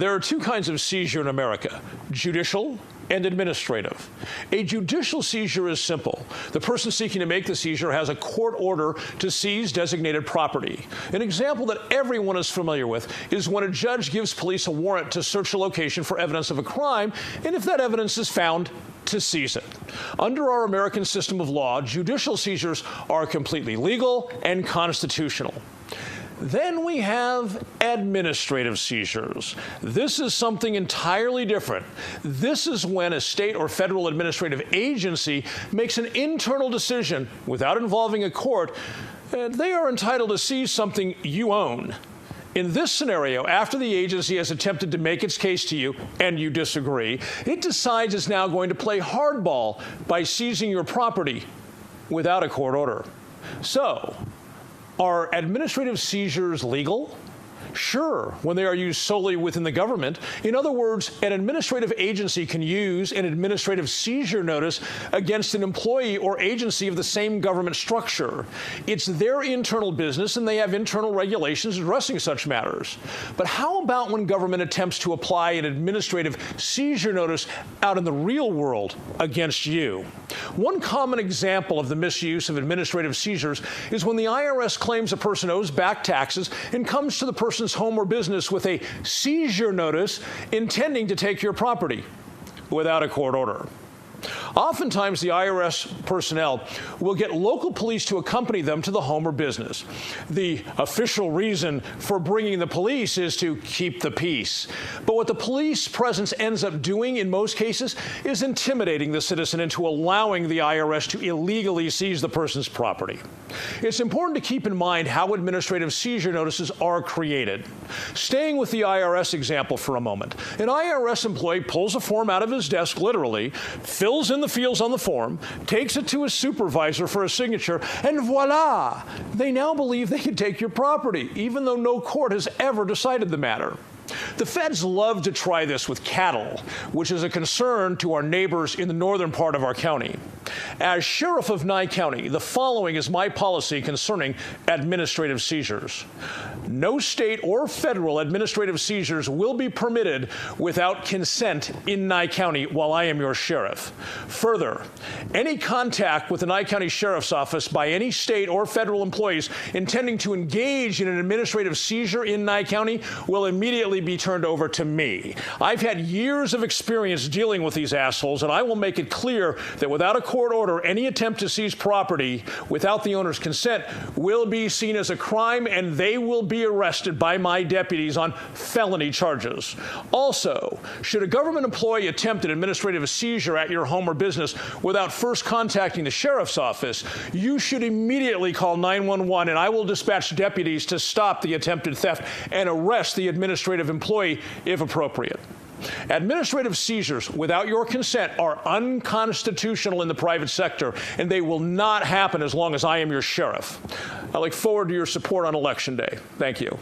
There are two kinds of seizure in America: judicial and administrative. A judicial seizure is simple. The person seeking to make the seizure has a court order to seize designated property. An example that everyone is familiar with is when a judge gives police a warrant to search a location for evidence of a crime, and if that evidence is found, to seize it. Under our American system of law, judicial seizures are completely legal and constitutional. Then we have administrative seizures. This is something entirely different. This is when a state or federal administrative agency makes an internal decision without involving a court, and they are entitled to seize something you own. In this scenario, after the agency has attempted to make its case to you and you disagree, it decides it's now going to play hardball by seizing your property without a court order. So, are administrative seizures legal? Sure, when they are used solely within the government. In other words, an administrative agency can use an administrative seizure notice against an employee or agency of the same government structure. It's their internal business, and they have internal regulations addressing such matters. But how about when government attempts to apply an administrative seizure notice out in the real world against you? One common example of the misuse of administrative seizures is when the IRS claims a person owes back taxes and comes to the person's home or business with a seizure notice intending to take your property without a court order. Oftentimes, the IRS personnel will get local police to accompany them to the home or business. The official reason for bringing the police is to keep the peace. But what the police presence ends up doing in most cases is intimidating the citizen into allowing the IRS to illegally seize the person's property. It's important to keep in mind how administrative seizure notices are created. Staying with the IRS example for a moment, an IRS employee pulls a form out of his desk, literally, fills in the fields on the form, takes it to his supervisor for a signature, and voila! They now believe they can take your property, even though no court has ever decided the matter. The feds love to try this with cattle, which is a concern to our neighbors in the northern part of our county. As Sheriff of Nye County, the following is my policy concerning administrative seizures. No state or federal administrative seizures will be permitted without consent in Nye County while I am your sheriff. Further, any contact with the Nye County Sheriff's Office by any state or federal employees intending to engage in an administrative seizure in Nye County will immediately be turned over to me. I've had years of experience dealing with these assholes, and I will make it clear that without a court order, any attempt to seize property without the owner's consent will be seen as a crime, and they will be arrested by my deputies on felony charges. Also, should a government employee attempt an administrative seizure at your home or business without first contacting the sheriff's office, you should immediately call 911, and I will dispatch deputies to stop the attempted theft and arrest the administrative employee if appropriate. Administrative seizures without your consent are unconstitutional in the private sector, and they will not happen as long as I am your sheriff. I look forward to your support on Election Day. Thank you.